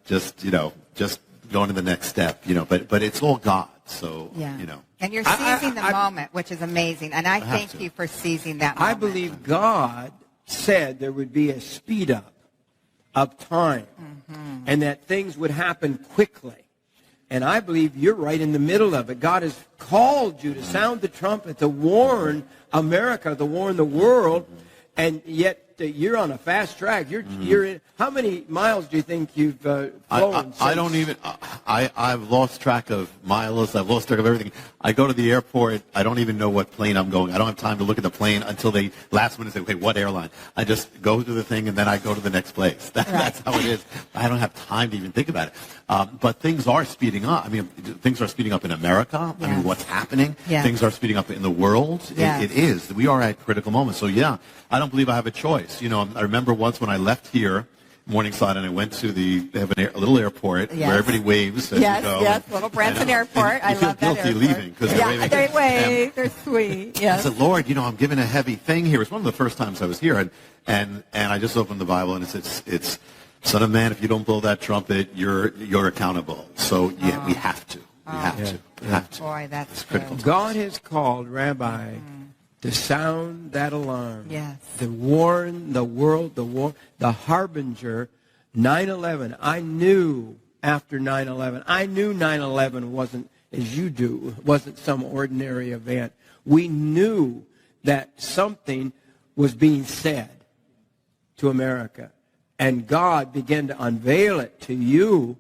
just going to the next step, but it's all God. So, And you're seizing the moment, which is amazing. And I thank you for seizing that moment. I believe God said there would be a speed up of time and that things would happen quickly. And I believe you're right in the middle of it. God has called you to sound the trumpet, to warn America, to warn the world, and yet you're on a fast track. You're in, how many miles do you think you've flown? I've lost track of miles. I've lost track of everything. I go to the airport. I don't even know what plane I'm going. I don't have time to look at the plane until they last minute say, okay, what airline? I just go to the thing, and then I go to the next place. That's how it is. I don't have time to even think about it. But things are speeding up. I mean, things are speeding up in America. Yes. I mean, what's happening? Yes. Things are speeding up in the world. Yes. It is. We are at critical moments. So, I don't believe I have a choice. I remember once when I left here, Morningside, and I went to they have a little airport where everybody waves as you go. Yes, little Branson Airport. I love that airport. You feel guilty leaving because they're waving. They wave. They're sweet. Yes. I said, Lord, I'm given a heavy thing here. It's one of the first times I was here, and I just opened the Bible, and it's Son of Man, if you don't blow that trumpet, you're accountable. So we have to. We have to. Boy, that's critical. God has called Rabbi to sound that alarm. Yes. To warn the world, the harbinger. 9/11. I knew after 9/11. I knew 9/11 wasn't, as you do, wasn't some ordinary event. We knew that something was being said to America. And God began to unveil it to you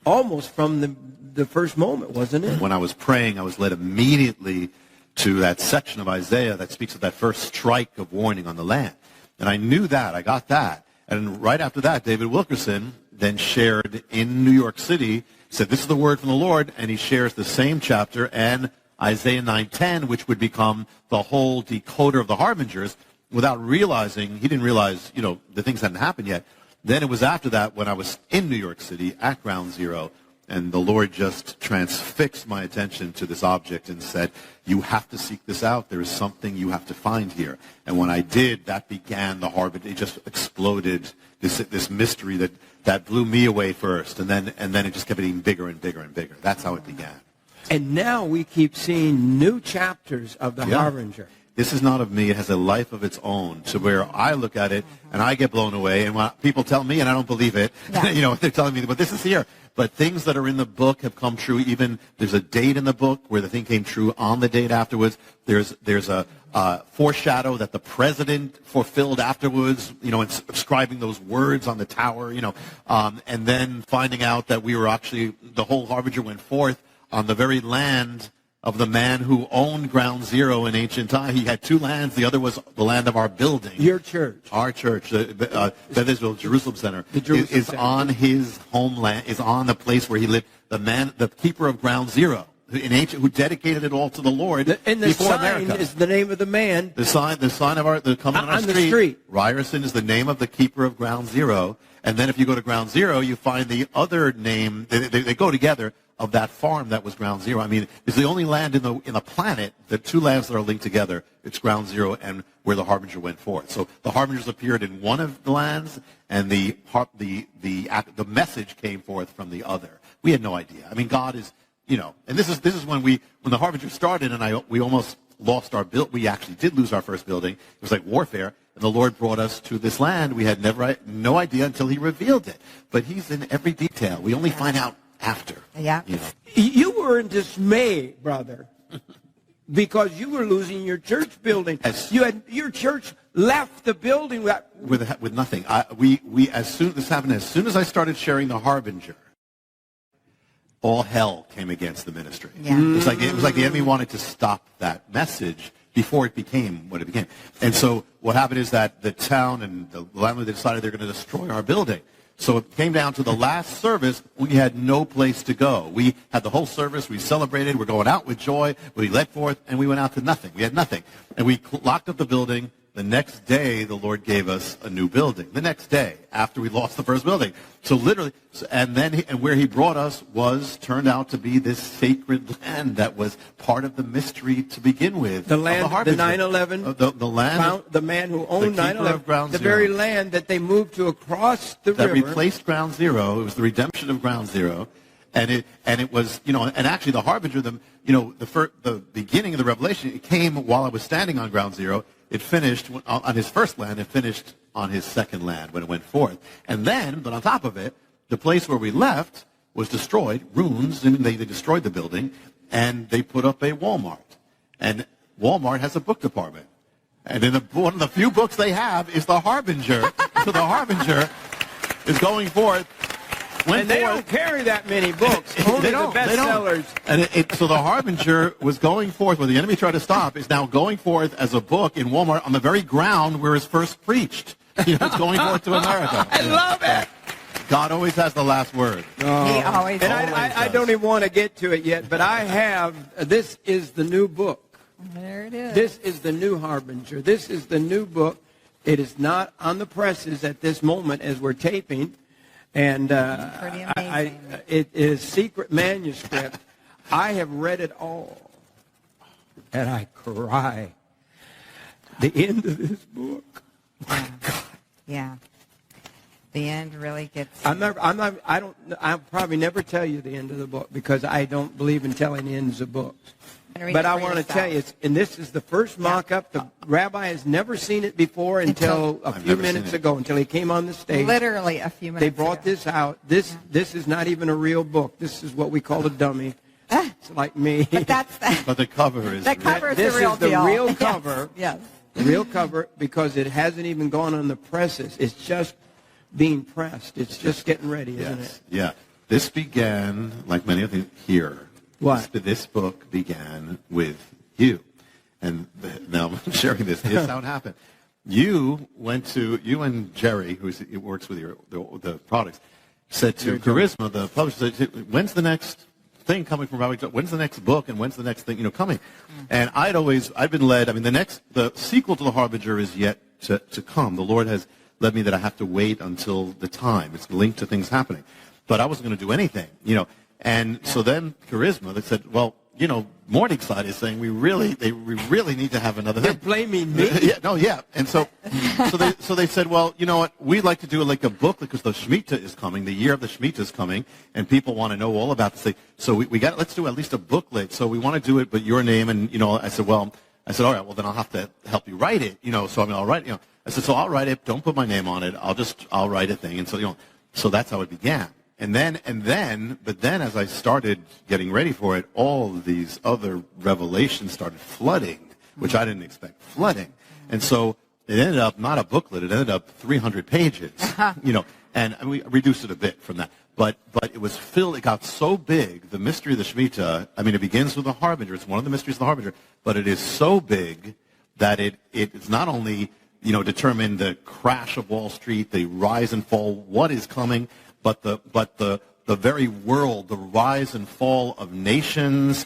almost from the first moment, wasn't it? When I was praying, I was led immediately to that section of Isaiah that speaks of that first strike of warning on the land. And I knew that. I got that. And right after that, David Wilkerson then shared in New York City, said, this is the word from the Lord, and he shares the same chapter and Isaiah 9:10, which would become the whole decoder of the harbingers, without realizing, he didn't realize, the things hadn't happened yet. Then it was after that when I was in New York City at Ground Zero, and the Lord just transfixed my attention to this object and said, you have to seek this out. There is something you have to find here. And when I did, that began the harbinger. It just exploded, this mystery that blew me away first. And then it just kept getting bigger and bigger and bigger. That's how it began. And now we keep seeing new chapters of the harbinger. This is not of me. It has a life of its own, to where I look at it and I get blown away. And when people tell me, and I don't believe it, they're telling me, but this is here. But things that are in the book have come true. Even there's a date in the book where the thing came true on the date afterwards. There's a foreshadow that the president fulfilled afterwards, inscribing those words on the tower, and then finding out that we were actually, the whole harbinger went forth on the very land of the man who owned Ground Zero in ancient time. He had two lands. The other was the land of our building. Your church. Our church, Beth Israel Jerusalem Center, is Center. on his homeland, is on the place where he lived. The keeper of Ground Zero, who dedicated it all to the Lord and the before sign America. Is the name of the man. The sign of the coming on our the street. Ryerson is the name of the keeper of Ground Zero. And then if you go to Ground Zero, you find the other name. They go together, of that farm that was Ground Zero. I mean, it's the only land in the planet, the two lands that are linked together. It's Ground Zero and where the harbinger went forth. So the harbingers appeared in one of the lands, and the message came forth from the other. We had no idea. I mean, God is, and this is when the harbinger started, and we almost lost our build. We actually did lose our first building. It was like warfare, and the Lord brought us to this land. We had no idea until He revealed it. But He's in every detail. We only find out after. Yeah. You were in dismay, brother, because you were losing your church building. Your church left the building with nothing. As soon as I started sharing the harbinger, all hell came against the ministry. Yeah. It was like the enemy wanted to stop that message before it became what it became. And so what happened is that the town and the landlord decided they're going to destroy our building. So it came down to the last service. We had no place to go. We had the whole service. We celebrated. We're going out with joy. We led forth, and we went out to nothing. We had nothing. And we locked up the building, the next day, the Lord gave us a new building. The next day, after we lost the first building. So literally, and where he brought us turned out to be this sacred land that was part of the mystery to begin with. The land, the 9/11, the land, the man who owned 9/11, the very land that they moved to across the river. That replaced Ground Zero. It was the redemption of Ground Zero. And it was, and actually the harbinger, the beginning of the revelation, it came while I was standing on Ground Zero. It finished on his first land. It finished on his second land when it went forth. And then, but on top of it, the place where we left was destroyed, ruins, and they destroyed the building, and they put up a Walmart. And Walmart has a book department. And one of the few books they have is the Harbinger. So the Harbinger is going forth. And they don't carry that many books. Only the bestsellers. And so the Harbinger was going forth, where the enemy tried to stop, is now going forth as a book in Walmart on the very ground where it's first preached. It's going forth to America. I love it. God always has the last word. Oh. He always And I don't even want to get to it yet, but I have, this is the new book. There it is. This is the new Harbinger. This is the new book. It is not on the presses at this moment as we're taping. And pretty amazing. It is secret manuscript. I have read it all, and I cry. The end of this book. My God. Yeah. The end really gets. I'll probably never tell you the end of the book because I don't believe in telling the ends of books. But I want to tell you, and this is the first mock-up. The rabbi has never seen it before until a few minutes ago, until he came on the stage. Literally a few minutes ago. They brought this out. This is not even a real book. This is what we call a dummy. It's like me. But but the cover is. The cover is the real deal. This is the real cover. Yes. The real cover, because it hasn't even gone on the presses. It's just being pressed. It's just getting ready, isn't it? Yeah. This began, like many of things here. What? This book began with you. And now I'm sharing this. Here's how it happened. You and Jerry, who works with the products, said to Charisma, the publisher, said, when's the next thing coming from Rabbi? When's the next book and when's the next thing coming? And I've been led, the sequel to the Harbinger is yet to come. The Lord has led me that I have to wait until the time. It's linked to things happening. But I wasn't going to do anything, And so then Charisma, they said, well, Morningside is saying we really need to have another thing. They're blaming me? Yeah. And so they said, well, you know what, we'd like to do like a book because the Shemitah is coming, the year of the Shemitah is coming, and people want to know all about this thing. So let's do at least a booklet. So we want to do it, but your name, and, I said, all right, well, then I'll have to help you write it, so I'll write it, I said, so I'll write it, don't put my name on it, I'll write a thing. And so that's how it began. But then as I started getting ready for it, all of these other revelations started flooding, which I didn't expect, flooding. And so it ended up not a booklet, it ended up 300 pages, and we reduced it a bit from that. But it was filled, it got so big, the mystery of the Shemitah, it begins with the Harbinger, it's one of the mysteries of the Harbinger, but it is so big that it's not only, determined the crash of Wall Street, the rise and fall, what is coming, but the very world, the rise and fall of nations,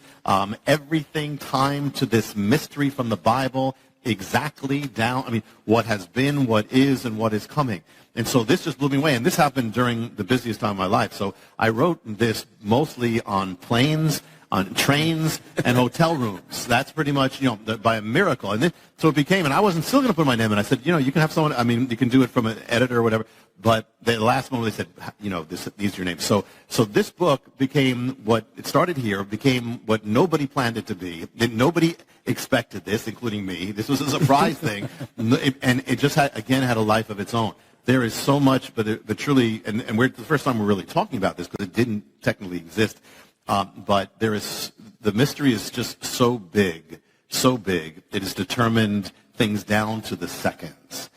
everything timed to this mystery from the Bible, exactly down, what has been, what is, and what is coming. And so this just blew me away. And this happened during the busiest time of my life. So I wrote this mostly on planes, on trains, and hotel rooms. That's pretty much, by a miracle. And so it became, and I wasn't still going to put my name in. I said, you can have someone, you can do it from an editor or whatever. But the last moment they said, these are your names. So this book became what, it started here, became what nobody planned it to be. Nobody expected this, including me. This was a surprise thing. And it just had a life of its own. There is so much, but truly, and we're the first time we're really talking about this because it didn't technically exist. But the mystery is just so big. It has determined things down to the seconds.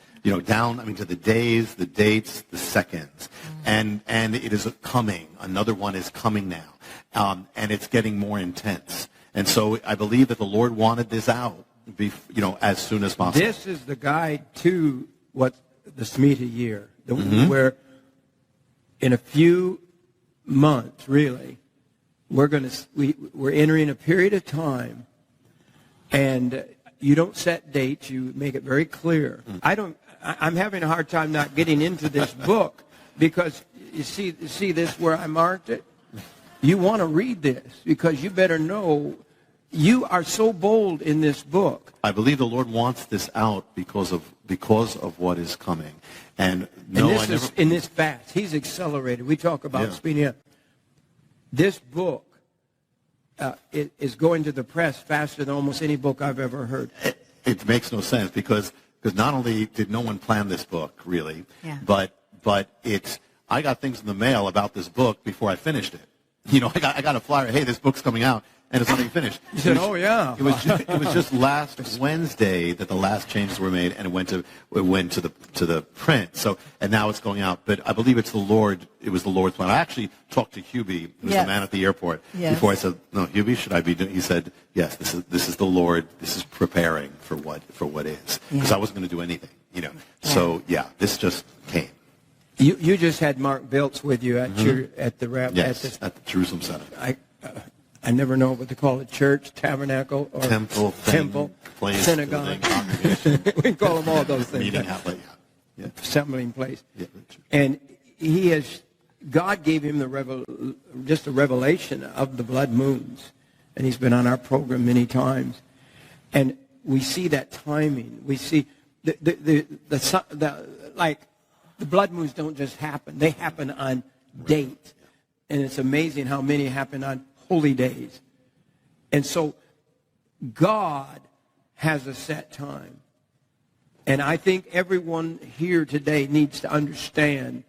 Down, to the days, the dates, the seconds. And it is coming. Another one is coming now. And it's getting more intense. And so I believe that the Lord wanted this out, as soon as possible. This is the guide to what the Shemitah year, where in a few months, really, we're entering a period of time, and you don't set dates. You make it very clear. I'm having a hard time not getting into this book because you see this where I marked it? You want to read this because you better know you are so bold in this book. I believe the Lord wants this out because of what is coming. And in this fast, he's accelerated. We talk about speeding up. This book is going to the press faster than almost any book I've ever heard. It makes no sense because not only did no one plan this book, really, but I got things in the mail about this book before I finished it. You know, I got a flyer, hey, this book's coming out, and it's not even finished. You said, oh, yeah. It was just last Wednesday that the last changes were made, and it went to the print. So, and now it's going out. But I believe it was the Lord's plan. I actually talked to Hubie, who's the man at the airport, before I said, no, Hubie, should I be doing? He said, yes, this is the Lord. This is preparing for what is. Because I wasn't going to do anything, you know. Yeah. So, this just came. You just had Mark Biltz with you at at the Jerusalem Center. I never know what to call it: church, tabernacle, or temple, place, synagogue. We call them all those things. Meeting house, assembling place. Yeah. And God gave him just a revelation of the blood moons, and he's been on our program many times, and we see that timing. We see the blood moons don't just happen. They happen on date. And it's amazing how many happen on holy days. And so God has a set time. And I think everyone here today needs to understand,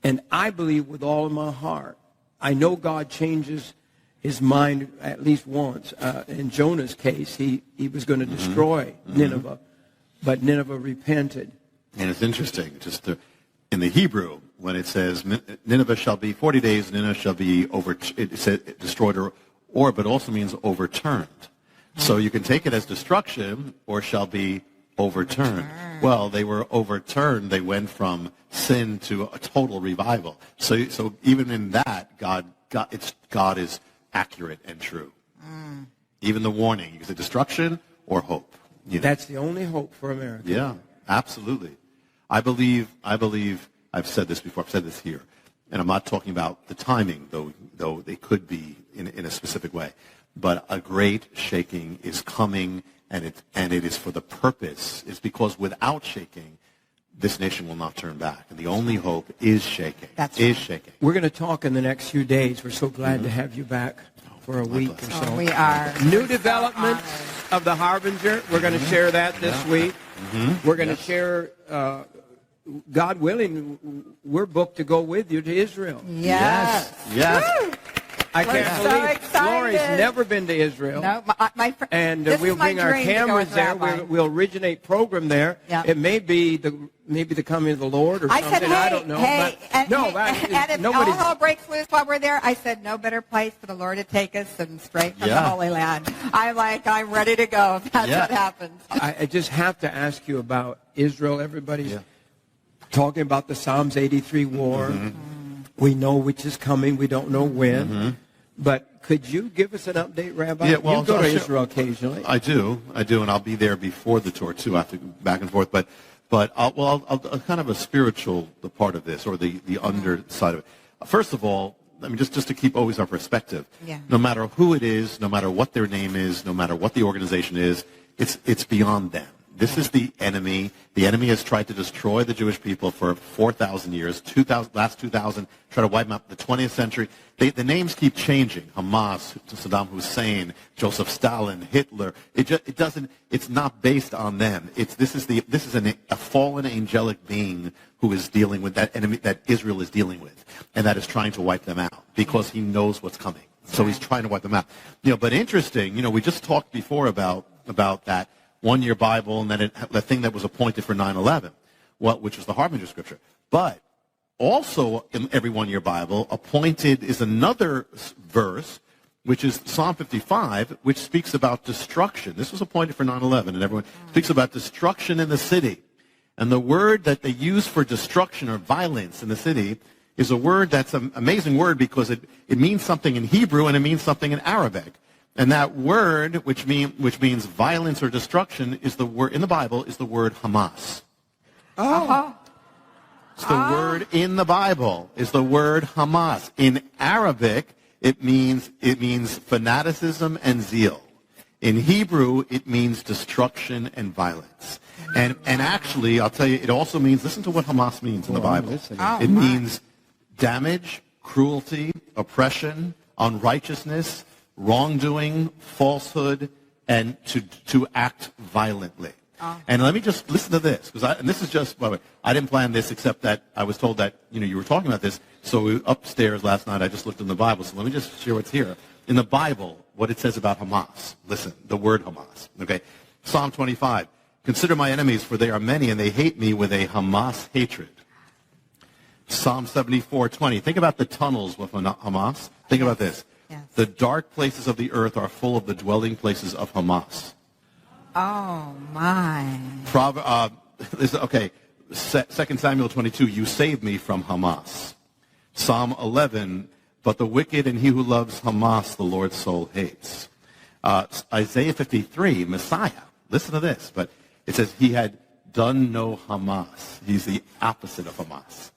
and I believe with all of my heart, I know God changes his mind at least once. In Jonah's case, he was going to destroy Nineveh, but Nineveh repented. And it's interesting, in the Hebrew, when it says Nineveh shall be 40 days, Nineveh shall be destroyed, but also means overturned. So you can take it as destruction or shall be overturned. Well, they were overturned. They went from sin to a total revival. So even in that, God is accurate and true. Even the warning, is it destruction or hope? You know? That's the only hope for America. Yeah, absolutely. I believe, I've said this before, I've said this here, and I'm not talking about the timing, though they could be in a specific way, but a great shaking is coming, and it is for the purpose. It's because without shaking, this nation will not turn back, and the only hope is shaking. That's right. Shaking. We're going to talk in the next few days. We're so glad to have you back for a week or so. We are. New developments of the Harbinger. We're going to share that this week. We're going to share, God willing, we're booked to go with you to Israel. Yes. Woo! I can't believe Lori's never been to Israel. No, and we'll bring our cameras there. We'll originate program there. Yep. It may be the coming of the Lord or something. I said, I don't know. And if all hell breaks loose while we're there, I said, no better place for the Lord to take us than straight from the Holy Land. I'm ready to go if that's what happens. I just have to ask you about Israel. Everybody's talking about the Psalms 83 war. We know which is coming. We don't know when. But could you give us an update, Rabbi? Yeah, well, you go to Israel occasionally. I do, and I'll be there before the tour too. I have to go back and forth, but I'll kind of a spiritual part of this, or the underside of it. First of all, I mean, just to keep always our perspective. No matter who it is, no matter what their name is, no matter what the organization is, it's beyond them. This is the enemy. The enemy has tried to destroy the Jewish people for 4,000 years, last 2,000, try to wipe them up. The 20th century, the names keep changing. Hamas, Saddam Hussein, Joseph Stalin, Hitler. It's not based on them. This is a fallen angelic being who is dealing with that enemy that Israel is dealing with, and that is trying to wipe them out because he knows what's coming. So he's trying to wipe them out. But interesting. We just talked before about that. 1-year Bible, and then the thing that was appointed for 9/11, which was the Harbinger scripture. But also in every 1-year Bible, appointed is another verse, which is Psalm 55, which speaks about destruction. This was appointed for 9/11, and everyone speaks about destruction in the city. And the word that they use for destruction or violence in the city is a word that's an amazing word because it means something in Hebrew and it means something in Arabic. And that word, which means violence or destruction, is the word in the Bible is the word Hamas. Oh. It's the word in the Bible is the word Hamas. In Arabic, it means fanaticism and zeal. In Hebrew, it means destruction and violence. And actually, I'll tell you, it also means, listen to what Hamas means in the Bible. It means damage, cruelty, oppression, unrighteousness, wrongdoing, falsehood, and to act violently. And let me just listen to this, and this is just, by the way, I didn't plan this except that I was told that, you were talking about this. So upstairs last night, I just looked in the Bible. So let me just share what's here. In the Bible, what it says about Hamas. Listen, the word Hamas. Okay. Psalm 25. Consider my enemies, for they are many, and they hate me with a Hamas hatred. Psalm 74:20. Think about the tunnels with Hamas. Think about this. Yes. The dark places of the earth are full of the dwelling places of Hamas. Oh, my. Okay, 2 Samuel 22, you saved me from Hamas. Psalm 11, but the wicked and he who loves Hamas, the Lord's soul hates. Isaiah 53, Messiah. Listen to this, but it says he had done no Hamas. He's the opposite of Hamas.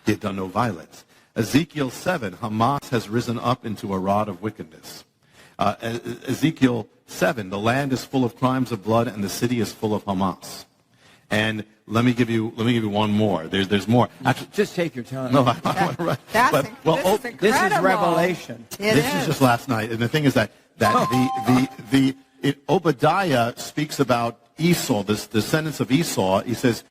He had done no violence. Ezekiel 7, Hamas has risen up into a rod of wickedness. Ezekiel 7, the land is full of crimes of blood and the city is full of Hamas. And let me give you one more. There's more. Actually, just take your time. No, I want to write. This is incredible. This is Revelation. This is just last night. And the thing is that Obadiah speaks about Esau, the descendants of Esau. He says,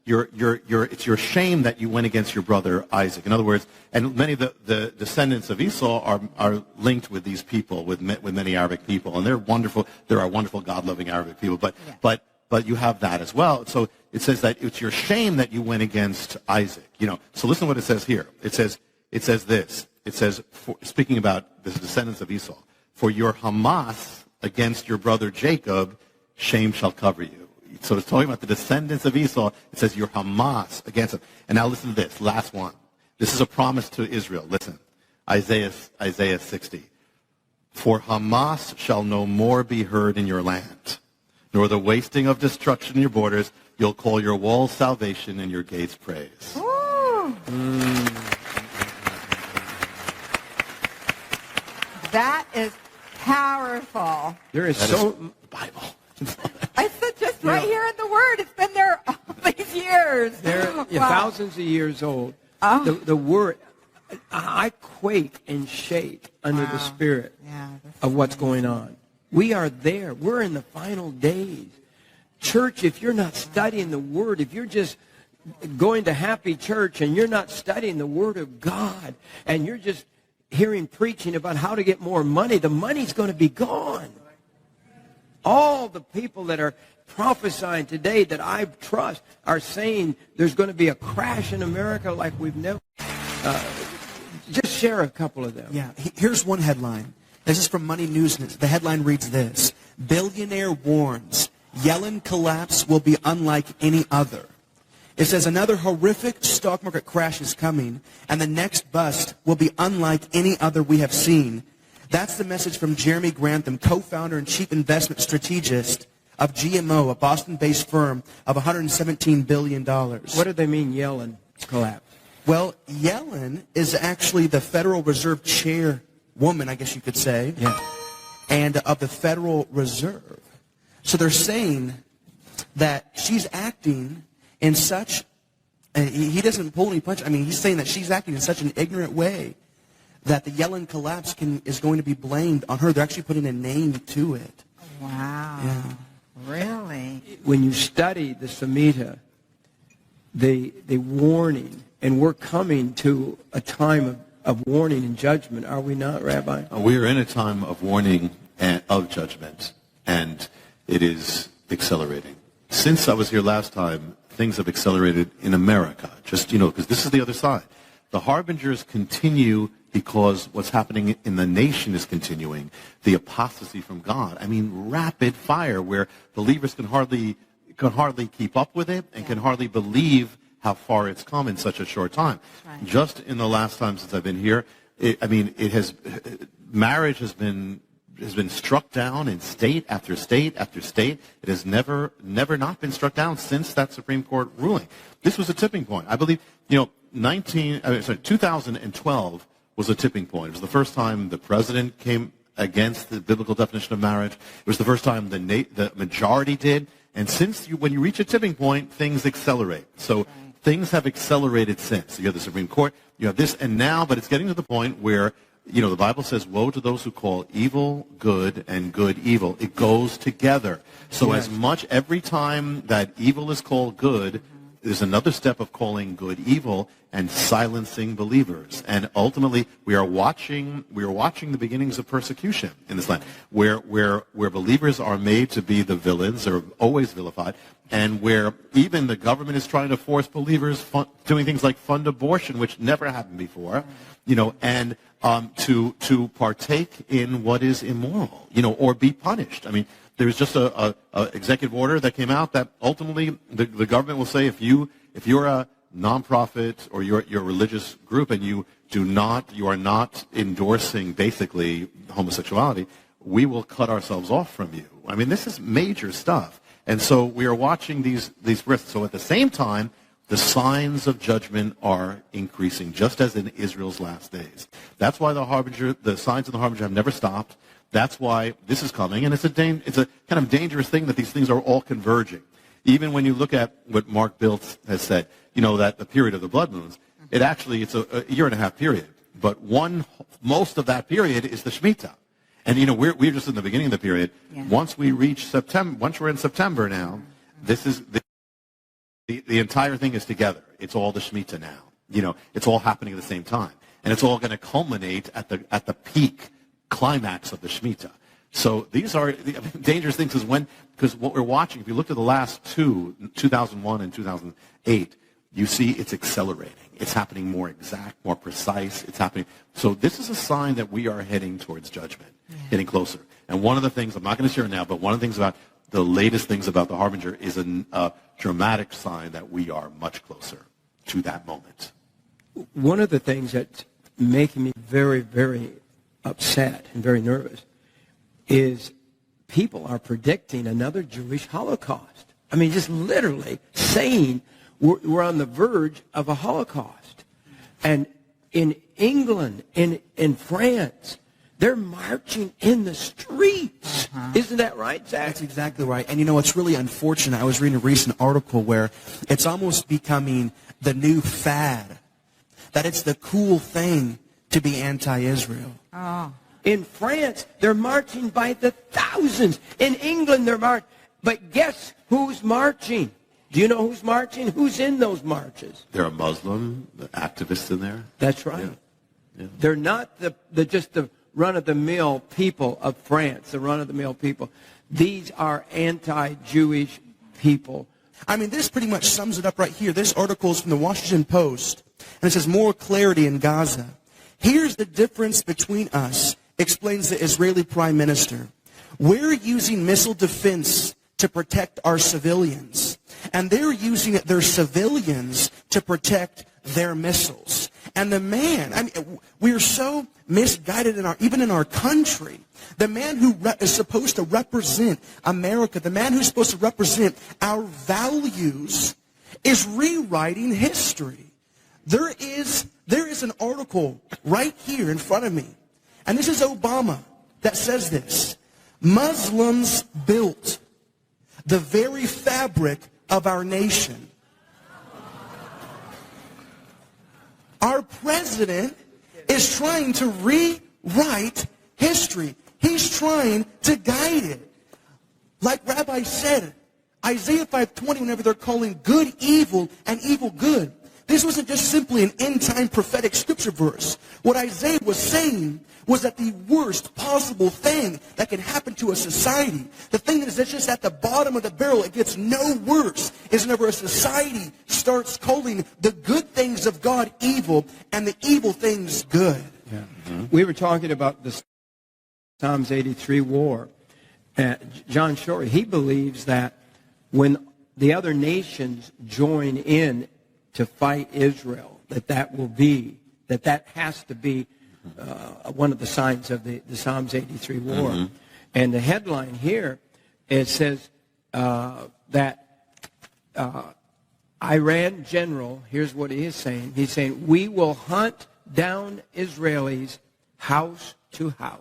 it's your shame that you went against your brother Isaac. In other words, and many of the descendants of Esau are linked with these people, with many Arabic people, and they're wonderful. There are wonderful, God-loving Arabic people, but you have that as well. So it says that it's your shame that you went against Isaac. So listen to what it says here. It says this. It says, speaking about the descendants of Esau, for your Hamas against your brother Jacob, shame shall cover you. So it's talking about the descendants of Esau. It says your Hamas against them. And now listen to this, last one. This is a promise to Israel. Listen, Isaiah 60. For Hamas shall no more be heard in your land, nor the wasting of destruction in your borders. You'll call your walls salvation and your gates praise. That is powerful. There is the Bible. I said just right here in the Word. It's been there all these years. They're thousands of years old. The Word, I quake and shake under the Spirit of what's going on. We are there. We're in the final days. Church, if you're not studying the Word, if you're just going to happy church and you're not studying the Word of God, and you're just hearing preaching about how to get more money, the money's going to be gone. All the people that are prophesying today that I trust are saying there's going to be a crash in America like we've never. Just share a couple of them. Yeah, here's one headline. This is from Money News. The headline reads this: Billionaire warns Yellen collapse will be unlike any other. It says another horrific stock market crash is coming, and the next bust will be unlike any other we have seen. That's the message from Jeremy Grantham, co-founder and chief investment strategist of GMO, a Boston-based firm of $117 billion. What do they mean, Yellen collapse? Well, Yellen is actually the Federal Reserve chairwoman, I guess you could say, and of the Federal Reserve. So they're saying that she's acting in such, he doesn't pull any punches. I mean, he's saying that she's acting in such an ignorant way that the Yellen collapse is going to be blamed on her. They're actually putting a name to it. Wow. Yeah. Really? When you study the Samhita, the warning, and we're coming to a time of warning and judgment, are we not, Rabbi? We are in a time of warning and of judgment, and it is accelerating. Since I was here last time, things have accelerated in America, just, because this is the other side. The harbingers continue because what's happening in the nation is continuing. The apostasy from God. I mean, rapid fire where believers can hardly keep up with it and can hardly believe how far it's come in such a short time. Right. Just in the last time since I've been here, marriage has been struck down in state after state after state. It has never not been struck down since that Supreme Court ruling. This was a tipping point. I believe, 2012 was a tipping point. It was the first time the president came against the biblical definition of marriage. It was the first time the majority did. And when you reach a tipping point, things accelerate. So things have accelerated since. You have the Supreme Court, you have this, and now, but it's getting to the point where, the Bible says, woe to those who call evil good and good evil. It goes together. So every time that evil is called good, there's another step of calling good evil and silencing believers. And ultimately, we are watching the beginnings of persecution in this land, where believers are made to be the villains, or always vilified, and where even the government is trying to force believers doing things like fund abortion, which never happened before, and to partake in what is immoral, or be punished. I mean, there was just a executive order that came out that ultimately the government will say, if you're a nonprofit or you're a religious group and you are not endorsing basically homosexuality, we will cut ourselves off from you. I mean, this is major stuff. And so we are watching these risks. So at the same time, the signs of judgment are increasing, just as in Israel's last days. That's why the signs of the harbinger have never stopped. That's why this is coming, and it's a kind of dangerous thing that these things are all converging. Even when you look at what Mark Biltz has said, that the period of the blood moons, it's a year and a half period. But most of that period is the Shemitah. And, we're just in the beginning of the period. Yeah. Once we reach September, once we're in September now, this is the entire thing is together. It's all the Shemitah now. It's all happening at the same time. And it's all going to culminate at the peak climax of the Shemitah. So these are dangerous things because what we're watching, if you look at the last 2001 and 2008, you see it's accelerating. It's happening more exact, more precise. It's happening. So this is a sign that we are heading towards judgment, getting closer. And one of the things, I'm not going to share now, but one of the things about the latest things about the harbinger is a dramatic sign that we are much closer to that moment. One of the things that's making me very, very upset and very nervous is people are predicting another Jewish Holocaust. I mean, just literally saying we're on the verge of a Holocaust. And in England, in France, they're marching in the streets. Isn't that right, Zach? That's exactly right. And it's really unfortunate. I was reading a recent article where it's almost becoming the new fad, that it's the cool thing to be anti-Israel. Oh. In France, they're marching by the thousands. In England, they're marching. But guess who's marching? Do you know who's marching? Who's in those marches? There are Muslim activists in there. That's right. Yeah. They're not just the run-of-the-mill people of France, the run-of-the-mill people. These are anti-Jewish people. I mean, this pretty much sums it up right here. This article is from the Washington Post, and it says, more clarity in Gaza. Here's the difference between us, explains the Israeli prime minister. We're using missile defense to protect our civilians, and they're using their civilians to protect their missiles. And the man, we are so misguided even in our country. The man who is supposed to represent America, the man who's supposed to represent our values, is rewriting history. There is an article right here in front of me, and this is Obama, that says this. Muslims built the very fabric of our nation. Our president is trying to rewrite history. He's trying to guide it. Like Rabbi said, Isaiah 5:20, whenever they're calling good evil and evil good, this wasn't just simply an end-time prophetic scripture verse. What Isaiah was saying was that the worst possible thing that can happen to a society, the thing that is just at the bottom of the barrel, it gets no worse, is whenever a society starts calling the good things of God evil and the evil things good. Yeah. Mm-hmm. We were talking about the Psalms 83 war. John Shorey, he believes that when the other nations join in to fight Israel, that has to be one of the signs of the Psalms 83 war. And the headline here, it says that Iran general, here's what he is saying. He's saying, we will hunt down Israelis house to house.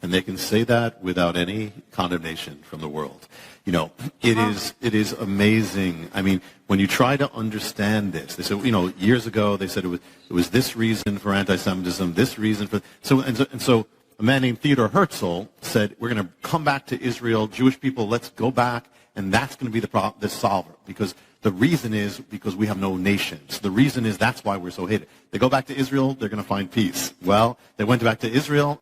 And they can say that without any condemnation from the world. You know, it is amazing. I mean, when you try to understand this, they said, you know, years ago they said it was this reason for anti-Semitism, this reason for so a man named Theodor Herzl said, we're going to come back to Israel, Jewish people, let's go back, and that's going to be the solver, because the reason is because we have no nations. The reason is that's why we're so hated. They go back to Israel, they're going to find peace. Well, they went back to Israel,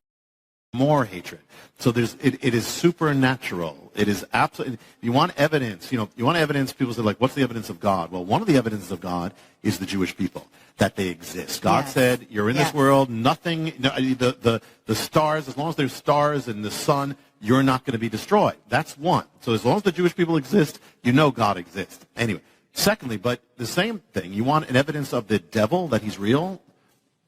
more hatred. So it is supernatural. It is absolutely, you want evidence, you want evidence, people say like, what's the evidence of God? Well, one of the evidences of God is the Jewish people, that they exist. God said, you're in this world, nothing, the stars, as long as there's stars and the sun, you're not going to be destroyed. That's one. So as long as the Jewish people exist, you know God exists. Anyway, secondly, but the same thing, you want an evidence of the devil, that he's real?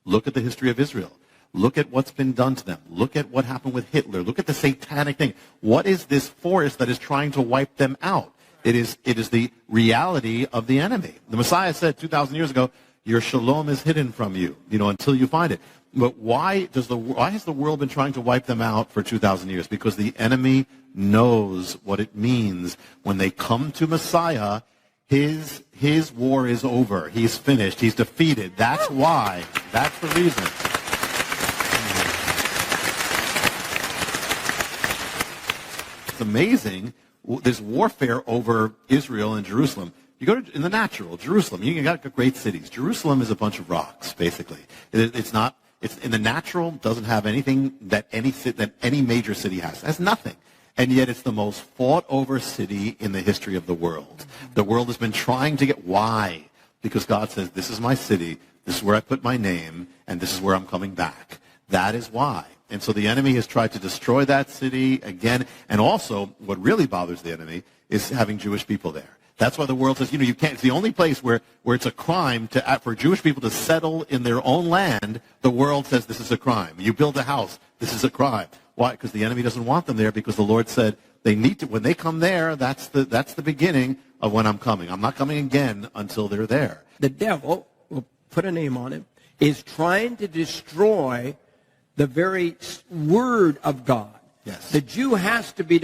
Look at the history of Israel. Look at what's been done to them. Look at what happened with Hitler. Look at the satanic thing. What is this force that is trying to wipe them out? It is the reality of the enemy. The Messiah said 2,000 years ago, your shalom is hidden from you, until you find it. But why has the world been trying to wipe them out for 2,000 years? Because the enemy knows what it means when they come to Messiah. His war is over. He's finished. He's defeated. That's why. That's the reason. It's amazing, this warfare over Israel and Jerusalem. You go to, in the natural, Jerusalem, you got great cities. Jerusalem is a bunch of rocks, basically. It's in the natural, doesn't have anything that any major city has. It has nothing. And yet it's the most fought over city in the history of the world. The world has been trying to get, why? Because God says, this is my city, this is where I put my name, and this is where I'm coming back. That is why. And so the enemy has tried to destroy that city again. And also, what really bothers the enemy is having Jewish people there. That's why the world says, you can't, it's the only place where it's a crime for Jewish people to settle in their own land. The world says this is a crime. You build a house, this is a crime. Why? Because the enemy doesn't want them there, because the Lord said they need to, when they come there, that's the beginning of when I'm coming. I'm not coming again until they're there. The devil, we'll put a name on him, is trying to destroy the very word of God. Yes. The Jew has to be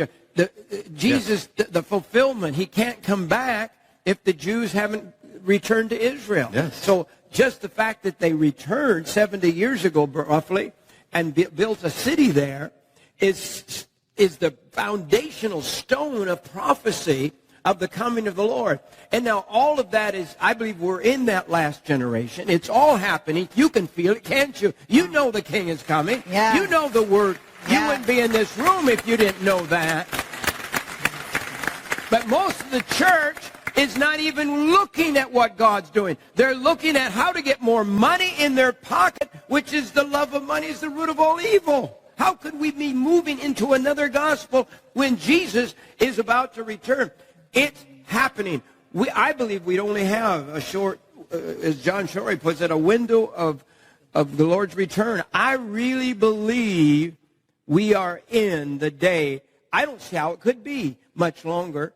Jesus, the fulfillment. He can't come back if the Jews haven't returned to Israel. Yes. So just the fact that they returned 70 years ago, roughly, and built a city there is the foundational stone of prophecy of the coming of the Lord. And now all of that is, I believe we're in that last generation. It's all happening. You can feel it, can't you? You know the King is coming. Yeah. You know the word. You wouldn't be in this room if you didn't know that. But most of the church is not even looking at what God's doing. They're looking at how to get more money in their pocket, which is the love of money is the root of all evil. How could we be moving into another gospel when Jesus is about to return? It's happening. I believe we'd only have a short, as John Shorey puts it, a window of the Lord's return. I really believe we are in the day. I don't see how it could be much longer.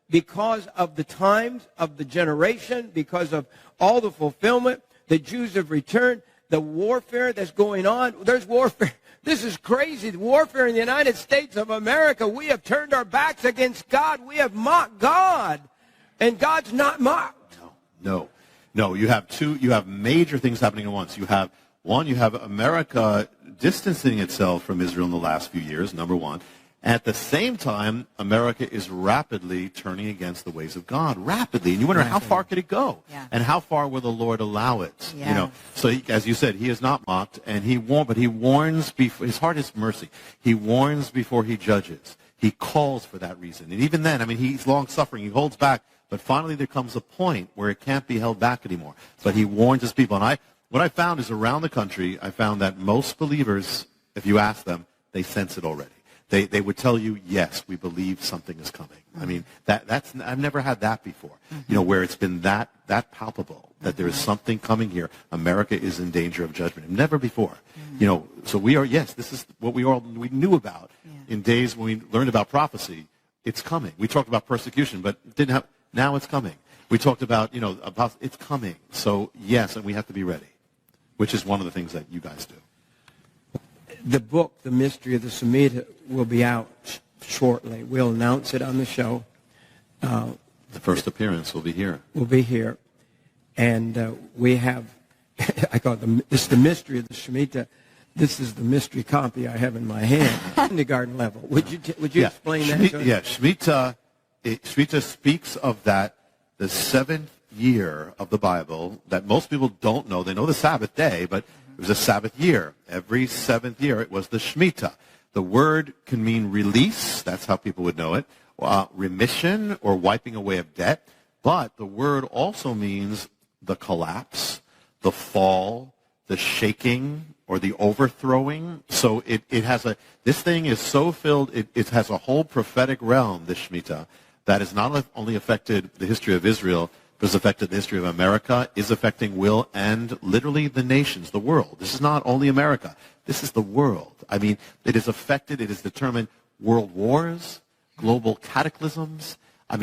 Because of the times of the generation, because of all the fulfillment, the Jews have returned. the warfare that's going on. There's warfare. This is crazy. The warfare in the United States of America. We have turned our backs against God. We have mocked God. And God's not mocked. No. You have major things happening at once. You have America distancing itself from Israel in the last few years, number one. At the same time, America is rapidly turning against the ways of God, rapidly. And you wonder, how far could it go? Yeah. And how far will the Lord allow it? Yeah. So as you said, he is not mocked, and he warns before, his heart is mercy. He warns before he judges. He calls for that reason. And even then, he's long-suffering. He holds back. But finally there comes a point where it can't be held back anymore. But he warns his people. And what I found is around the country, I found that most believers, if you ask them, they sense it already. They would tell you, yes, we believe something is coming. That's I've never had that before. Where it's been that palpable that there is something coming here. America is in danger of judgment. Never before. So we are. Yes, this is what we knew about in days when we learned about prophecy. It's coming. We talked about persecution, but it didn't have. Now it's coming. We talked about about it's coming. So yes, and we have to be ready, which is one of the things that you guys do. The book, The Mystery of the Shemitah, will be out shortly. We'll announce it on the show. The first appearance will be here. We'll be here. And we have, I call it it's The Mystery of the Shemitah. This is the mystery copy I have in my hand. Kindergarten level. Would you explain that to us? Yeah, Shemitah speaks of that, the seventh year of the Bible that most people don't know. They know the Sabbath day, but it was a Sabbath year. Every seventh year, it was the Shemitah. The word can mean release. That's how people would know it. Remission or wiping away of debt. But the word also means the collapse, the fall, the shaking, or the overthrowing. So this thing is so filled, it has a whole prophetic realm, this Shemitah, that has not only affected the history of Israel, but has affected the history of America, will, and literally the nations, the world. This is not only America. This is the world. It has affected, it has determined world wars, global cataclysms. I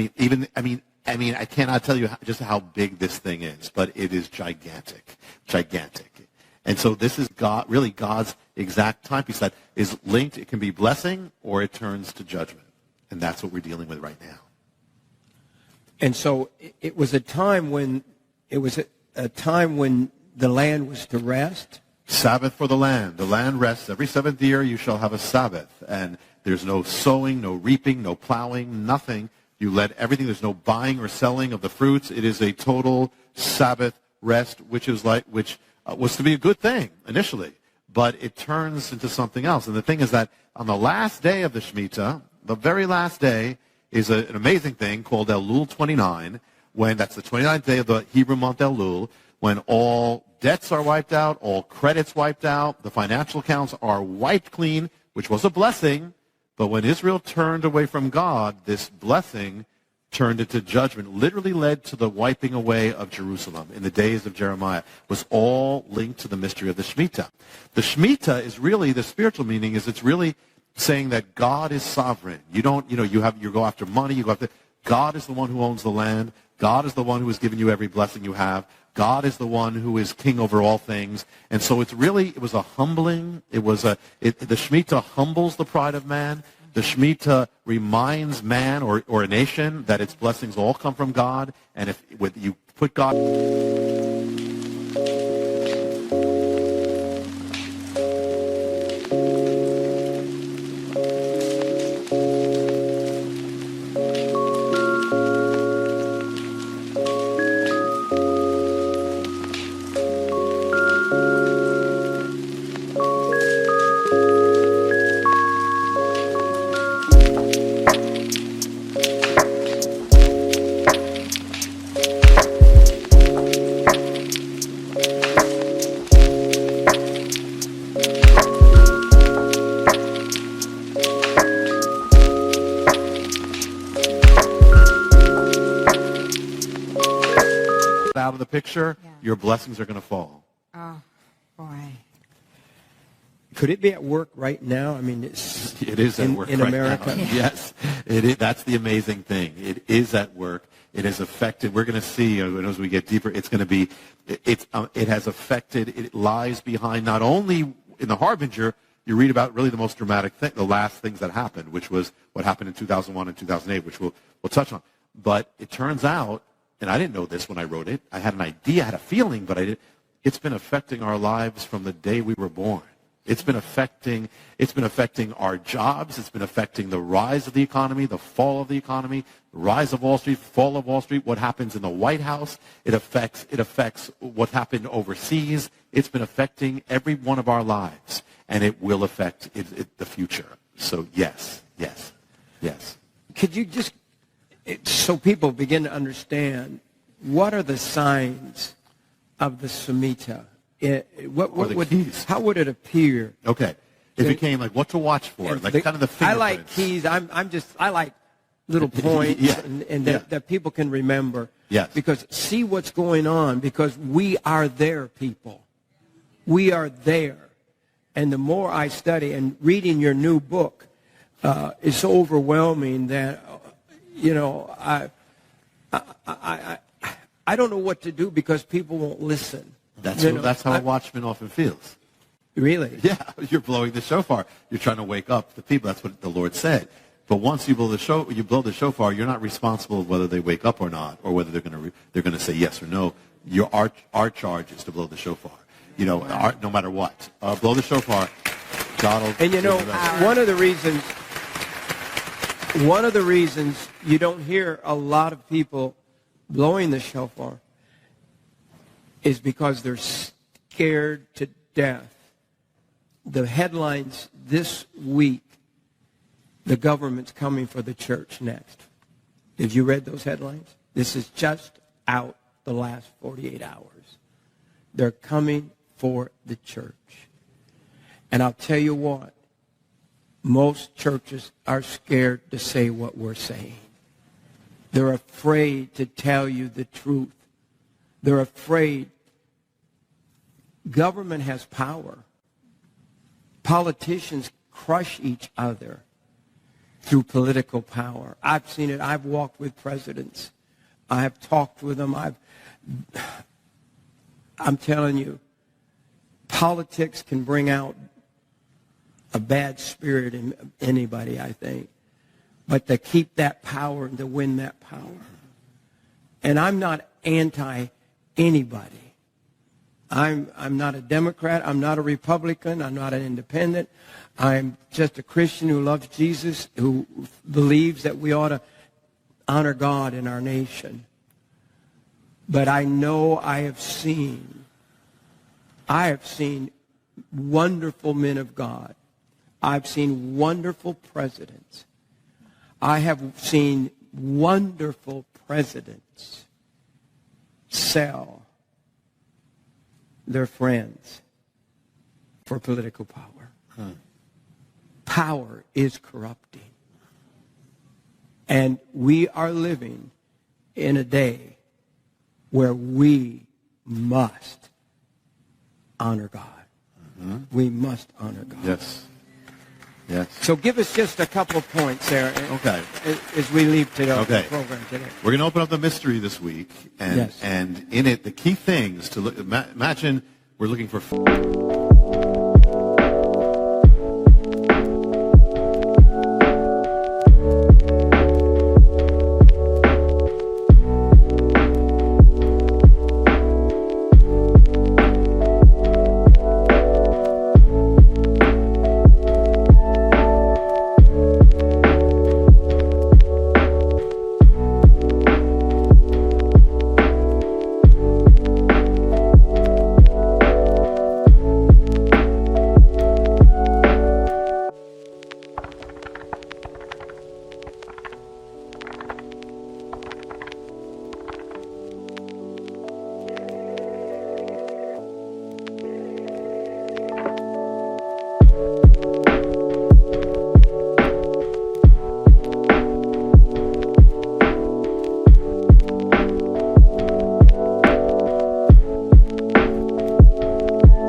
cannot tell you just how big this thing is, but it is gigantic. And so this is God's exact timepiece that is linked. It can be blessing or it turns to judgment. And that's what we're dealing with right now. And so it was a time when the land was to rest. Sabbath for the land. The land rests. Every seventh year you shall have a Sabbath. And there's no sowing, no reaping, no plowing, nothing. You let everything. There's no buying or selling of the fruits. It is a total Sabbath rest, which was to be a good thing initially, but it turns into something else. And the thing is that on the last day of the Shemitah, the very last day, is an amazing thing called Elul 29, when that's the 29th day of the Hebrew month Elul, when all debts are wiped out, all credits wiped out, the financial accounts are wiped clean, which was a blessing. But when Israel turned away from God, this blessing turned into judgment, literally led to the wiping away of Jerusalem in the days of Jeremiah, was all linked to the mystery of the Shemitah. The Shemitah is really, the spiritual meaning is it's really saying that God is sovereign. You don't, you go after money, God is the one who owns the land. God is the one who has given you every blessing you have. God is the one who is king over all things. And so it was a humbling, the Shemitah humbles the pride of man. The Shemitah reminds man or a nation that its blessings all come from God. And if you put God... out of the picture, your blessings are going to fall. Oh, boy. Could it be at work right now? It is at work in right America. Now. Yes, it is. That's the amazing thing. It is at work. It has affected, we're going to see, as we get deeper, it's going to be, it has affected, it lies behind not only in the Harbinger, you read about really the most dramatic thing, the last things that happened, which was what happened in 2001 and 2008, which we'll touch on. But it turns out, and I didn't know this when I wrote it, I had an idea, I had a feeling, but I didn't. It's been affecting our lives from the day we were born. It's been affecting our jobs. It's been affecting the rise of the economy, the fall of the economy, the rise of Wall Street, fall of Wall Street, what happens in the White House. It affects what happened overseas. It's been affecting every one of our lives, and it will affect the future. So yes. Could you just, so people begin to understand, what are the signs of the Shemitah? How would it appear? Okay. It became like what to watch for, like kind of the fingerprints. I like keys. I like little points that people can remember. Yes. Because see what's going on, because we are there, people. We are there. And the more I study, and reading your new book is so overwhelming that, I don't know what to do because people won't listen. That's how a watchman often feels. Really? Yeah, you're blowing the shofar. You're trying to wake up the people. That's what the Lord said. But once you blow the shofar, you're not responsible whether they wake up or not, or whether they're going to say yes or no. Our charge is to blow the shofar. No matter what, blow the shofar. God will. And one of the reasons you don't hear a lot of people blowing the shofar is because they're scared to death. The headlines this week, the government's coming for the church next. Have you read those headlines? This is just out the last 48 hours. They're coming for the church. And I'll tell you what, most churches are scared to say what we're saying. They're afraid to tell you the truth. They're afraid. Government has power. Politicians crush each other through political power. I've seen it. I've walked with presidents. I have talked with them. I'm telling you, politics can bring out a bad spirit in anybody, I think. But to keep that power and to win that power. And I'm not anti anybody. I'm not a Democrat. I'm not a Republican. I'm not an independent. I'm just a Christian who loves Jesus, who believes that we ought to honor God in our nation. But I know I have seen wonderful men of God. I've seen wonderful presidents. I have seen wonderful presidents sell their friends for political power. Power is corrupting. And we are living in a day where we must honor God. We must honor God. Yes. So give us just a couple of points there. Okay. As we leave today, the program today. We're going to open up the mystery this week, and in it, the key things to look. Imagine we're looking for.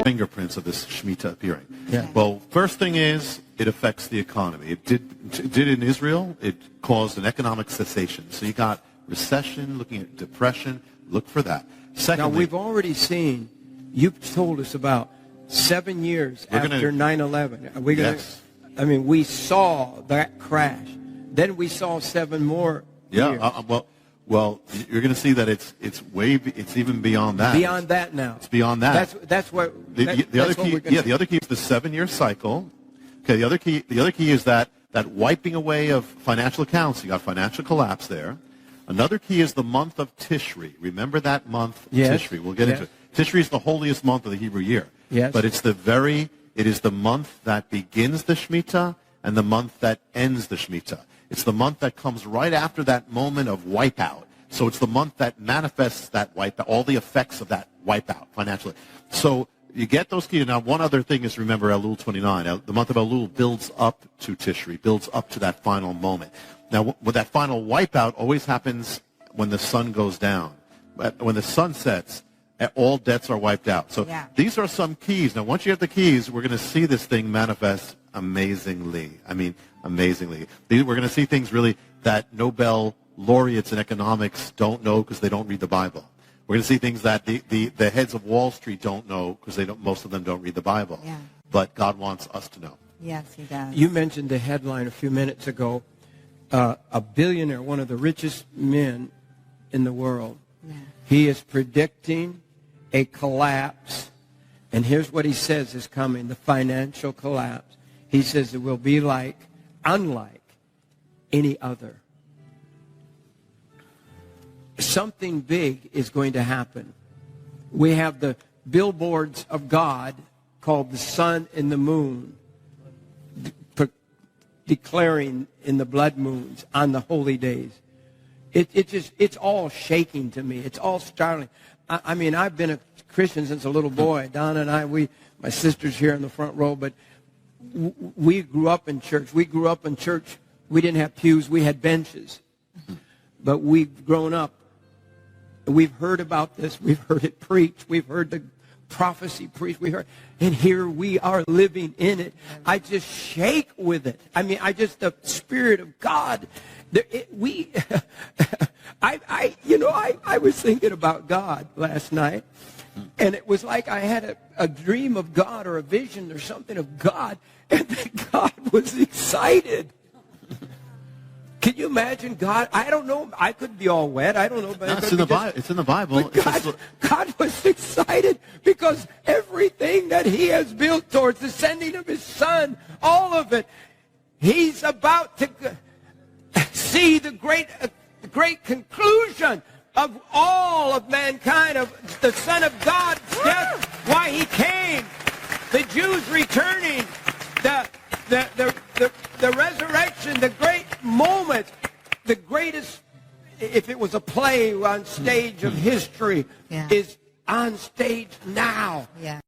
Fingerprints of this Shemitah appearing. Yeah. Well, first thing is it affects the economy. It did in Israel. It caused an economic cessation. So you got recession, looking at depression. Look for that. Now, Secondly, we've already seen, you've told us about 7 years after 9/11. Are we gonna? Yes. I mean, we saw that crash. Then we saw 7 more years. Well, you're going to see that it's even beyond that. Beyond that now. It's beyond that. That's what The other key. The other key is the 7-year cycle. Okay. The other key is that wiping away of financial accounts. You got financial collapse there. Another key is the month of Tishri. Remember that month, yes. Tishri. We'll get into it. Tishri is the holiest month of the Hebrew year. Yes. But it is the month that begins the Shemitah and the month that ends the Shemitah. It's the month that comes right after that moment of wipeout. So it's the month that manifests that wipeout, all the effects of that wipeout financially. So you get those keys. Now, one other thing is remember Elul 29. The month of Elul builds up to Tishri, builds up to that final moment. Now, with that final wipeout always happens when the sun goes down. When the sun sets, all debts are wiped out. So these are some keys. Now, once you have the keys, we're going to see this thing manifest amazingly. I mean, amazingly. We're going to see things really that Nobel laureates in economics don't know because they don't read the Bible. We're going to see things that the heads of Wall Street don't know because most of them don't read the Bible. Yeah. But God wants us to know. Yes, he does. You mentioned the headline a few minutes ago. A billionaire, one of the richest men in the world. Yeah. He is predicting a collapse. And here's what he says is coming, the financial collapse. He says it will be unlike any other. Something big is going to happen. We have the billboards of God called the sun and the moon, declaring in the blood moons on the holy days. It's all shaking to me. It's all startling. I mean, I've been a Christian since a little boy. Donna and I, my sister's here in the front row, but we grew up in church. We didn't have pews. We had benches. But we've grown up. We've heard about this. We've heard it preached. We've heard the prophecy preached. And here we are living in it. I just shake with it. I mean, the Spirit of God. I was thinking about God last night, and it was like I had a dream of God or a vision or something of God, and that God was excited. Can you imagine God? I don't know. I could be all wet. I don't know. But it's in the Bible. It's in the Bible. But God was excited because everything that he has built towards the sending of his son, all of it, he's about to see the great conclusion of all of mankind, of the Son of God's death, why he came, the Jews returning, the resurrection, the great moment, the greatest, if it was a play on stage of history, is on stage now. Yeah.